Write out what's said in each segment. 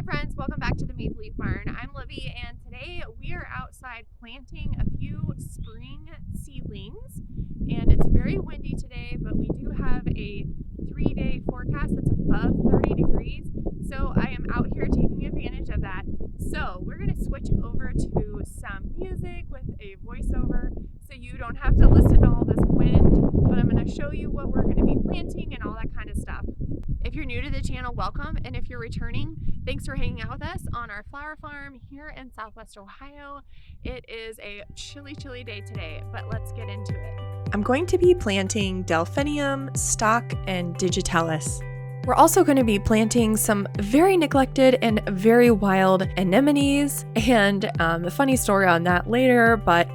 friends, welcome back to the Maple Leaf Barn. I'm Livy, and today we are outside planting a few spring seedlings. And it's very windy today, but we do have a 3-day forecast that's above 30 degrees. So I am out here taking advantage of that. So we're going to switch over to some music with a voiceover so you don't have to listen to all this wind, but I'm going to show you what we're going to be planting and all that kind of stuff. If you're new to the channel, welcome, and if you're returning, thanks for hanging out with us on our flower farm here in Southwest Ohio. It is a chilly day today, but let's get into it. I'm going to be planting Delphinium, Stock, and Digitalis. We're also going to be planting some very neglected and very wild anemones, and a funny story on that later, but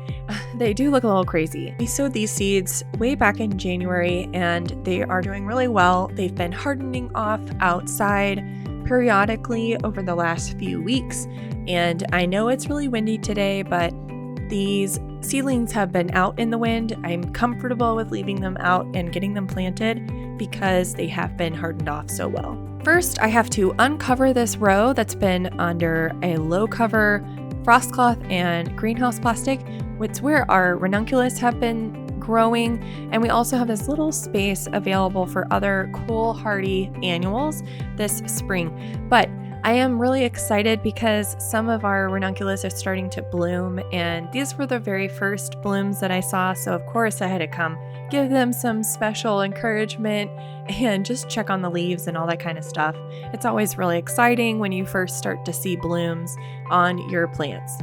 they do look a little crazy. We sowed these seeds way back in January, and they are doing really well. They've been hardening off outside periodically over the last few weeks, and I know it's really windy today, but these seedlings have been out in the wind. I'm comfortable with leaving them out and getting them planted because they have been hardened off so well. First, I have to uncover this row that's been under a low cover frost cloth and greenhouse plastic. It's where our ranunculus have been growing, and we also have this little space available for other cool hardy annuals this spring. But I am really excited because some of our ranunculus are starting to bloom, and these were the very first blooms that I saw, so of course I had to come give them some special encouragement and just check on the leaves and all that kind of stuff. It's always really exciting when you first start to see blooms on your plants.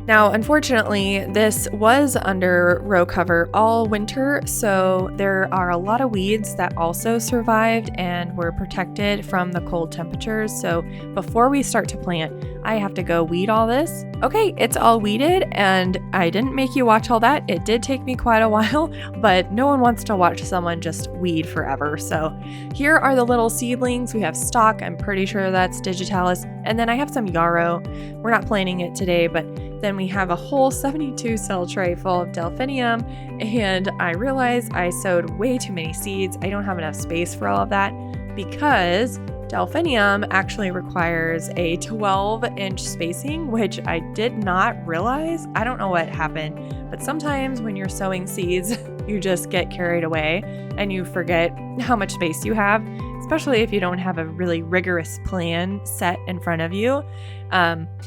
Now, unfortunately, this was under row cover all winter, so there are a lot of weeds that also survived and were protected from the cold temperatures. So before we start to plant, I have to go weed all this. Okay, it's all weeded, and I didn't make you watch all that. It did take me quite a while, but no one wants to watch someone just weed forever. So here are the little seedlings. We have Stock, I'm pretty sure that's Digitalis, and then I have some yarrow. We're not planting it today, but then we have a whole 72 cell tray full of Delphinium, and I realized I sowed way too many seeds. I don't have enough space for all of that because Delphinium actually requires a 12-inch spacing, which I did not realize. I don't know what happened, but sometimes when you're sowing seeds, you just get carried away and you forget how much space you have, especially if you don't have a really rigorous plan set in front of you.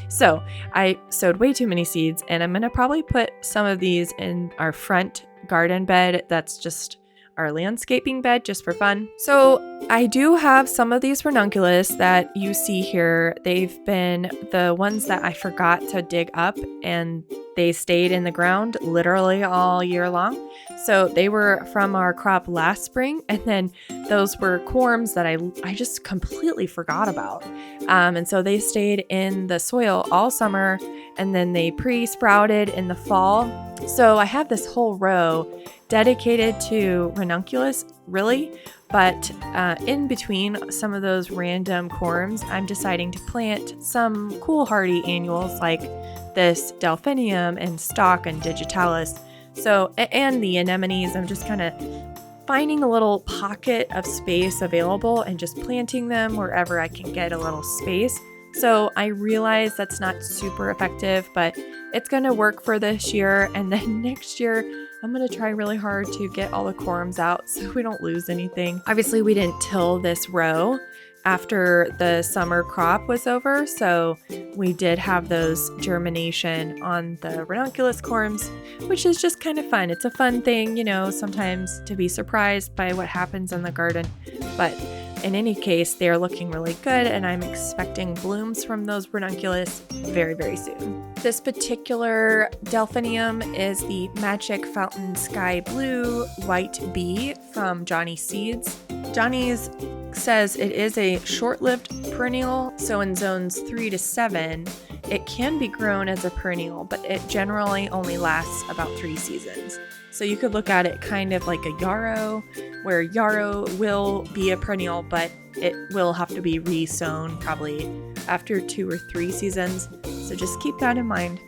So I sowed way too many seeds, and I'm going to probably put some of these in our front garden bed. That's just our landscaping bed, just for fun. So I do have some of these ranunculus that you see here. They've been the ones that I forgot to dig up, and they stayed in the ground literally all year long. So they were from our crop last spring, and then those were corms that I just completely forgot about. And so they stayed in the soil all summer, and then they pre-sprouted in the fall. So I have this whole row dedicated to ranunculus, really, but in between some of those random corms, I'm deciding to plant some cool hardy annuals like this Delphinium and Stock and Digitalis. So, and the anemones. I'm just kind of finding a little pocket of space available and just planting them wherever I can get a little space. So I realize that's not super effective, but it's going to work for this year. And then next year, I'm going to try really hard to get all the corms out so we don't lose anything. Obviously, we didn't till this row after the summer crop was over, so we did have those germination on the ranunculus corms, which is just kind of fun. It's a fun thing, you know, sometimes to be surprised by what happens in the garden. But in any case, they're looking really good, and I'm expecting blooms from those ranunculus very soon. This particular Delphinium is the Magic Fountain Sky Blue White Bee from Johnny's Seeds. Johnny's says it is a short-lived perennial, so in zones 3 to 7, it can be grown as a perennial, but it generally only lasts about 3 seasons. So you could look at it kind of like a yarrow, where yarrow will be a perennial, but it will have to be re-sown probably after 2 or 3 seasons. So just keep that in mind.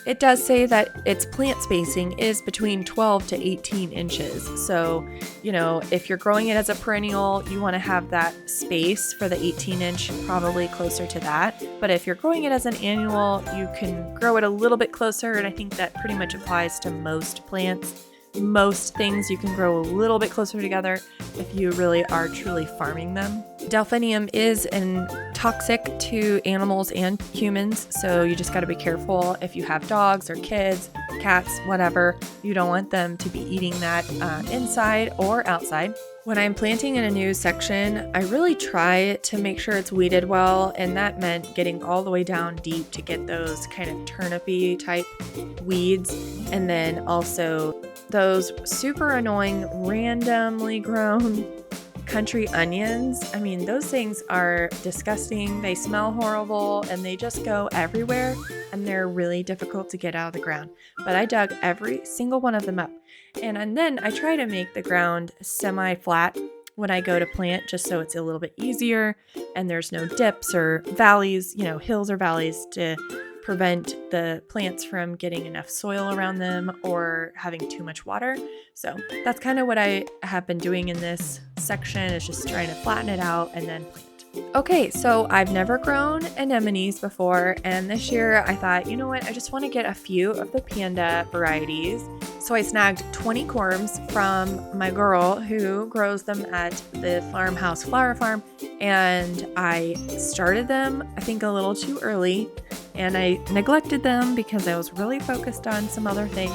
it does say that its plant spacing is between 12 to 18 inches. So, if you're growing it as a perennial, you want to have that space for the 18 inch, probably closer to that. But if you're growing it as an annual, you can grow it a little bit closer. And I think that pretty much applies to most plants. Most things you can grow a little bit closer together if you really are truly farming them. Delphinium is toxic to animals and humans, so you just got to be careful if you have dogs or kids, cats, whatever. You don't want them to be eating that inside or outside. When I'm planting in a new section, I really try to make sure it's weeded well, and that meant getting all the way down deep to get those kind of turnipy type weeds, and then also those super annoying randomly grown country onions. I mean, those things are disgusting. They smell horrible and they just go everywhere, and they're really difficult to get out of the ground. But I dug every single one of them up. And then I try to make the ground semi-flat when I go to plant, just so it's a little bit easier and there's no dips or valleys, hills or valleys, to prevent the plants from getting enough soil around them or having too much water. So that's kind of what I have been doing in this section, is just trying to flatten it out and then plant. Okay, so I've never grown anemones before, and this year I thought, you know what, I just want to get a few of the panda varieties. So I snagged 20 corms from my girl who grows them at the Farmhouse Flower Farm, and I started them, I think, a little too early, and I neglected them because I was really focused on some other things,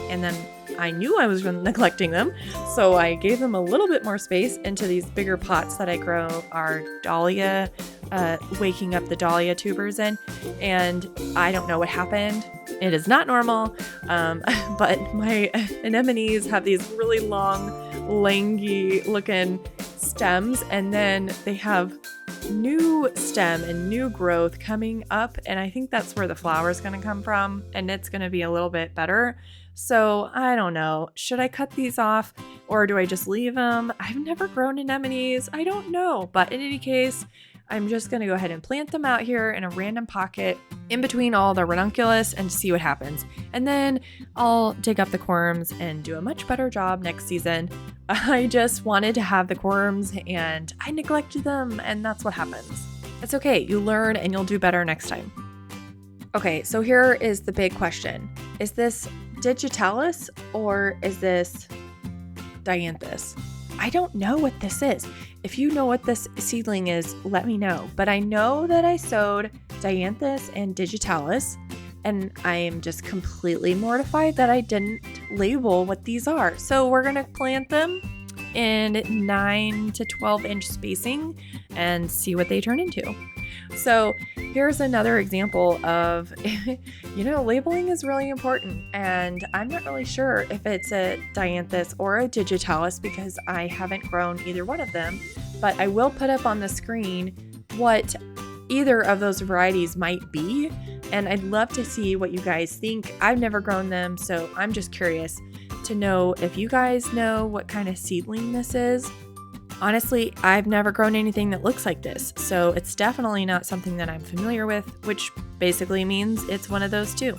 and then I knew I was neglecting them, so I gave them a little bit more space into these bigger pots that I grow our dahlia, waking up the dahlia tubers in, and I don't know what happened. It is not normal, but my anemones have these really long, langy looking stems, and then they have new stem and new growth coming up, and I think that's where the flower is going to come from, and it's going to be a little bit better. So I don't know, should I cut these off or do I just leave them? I've never grown anemones, I don't know, but in any case, I'm just going to go ahead and plant them out here in a random pocket in between all the ranunculus and see what happens. And then I'll dig up the corms and do a much better job next season. I just wanted to have the corms and I neglected them, and that's what happens. It's okay, you learn and you'll do better next time. Okay, so here is the big question. Is this digitalis or is this Dianthus? I don't know what this is. If you know what this seedling is, let me know. But I know that I sowed Dianthus and digitalis, and I am just completely mortified that I didn't label what these are. So we're going to plant them in 9 to 12 inch spacing and see what they turn into. So here's another example of, labeling is really important, and I'm not really sure if it's a Dianthus or a digitalis because I haven't grown either one of them, but I will put up on the screen what either of those varieties might be, and I'd love to see what you guys think. I've never grown them, so I'm just curious to know if you guys know what kind of seedling this is. Honestly, I've never grown anything that looks like this, so it's definitely not something that I'm familiar with, which basically means it's one of those too.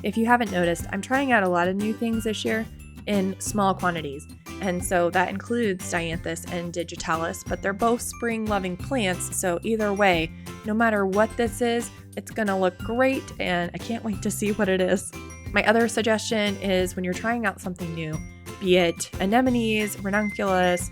If you haven't noticed, I'm trying out a lot of new things this year in small quantities, and so that includes Dianthus and digitalis, but they're both spring-loving plants, so either way, no matter what this is, it's gonna look great, and I can't wait to see what it is. My other suggestion is when you're trying out something new, be it anemones, ranunculus,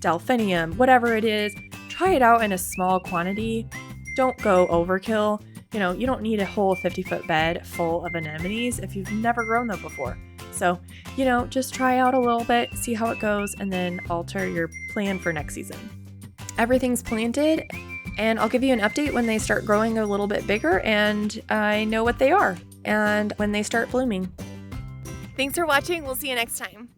delphinium, whatever it is, try it out in a small quantity. Don't go overkill. You don't need a whole 50-foot bed full of anemones if you've never grown them before. So, just try out a little bit, see how it goes, and then alter your plan for next season. Everything's planted, and I'll give you an update when they start growing a little bit bigger and I know what they are and when they start blooming. Thanks for watching. We'll see you next time.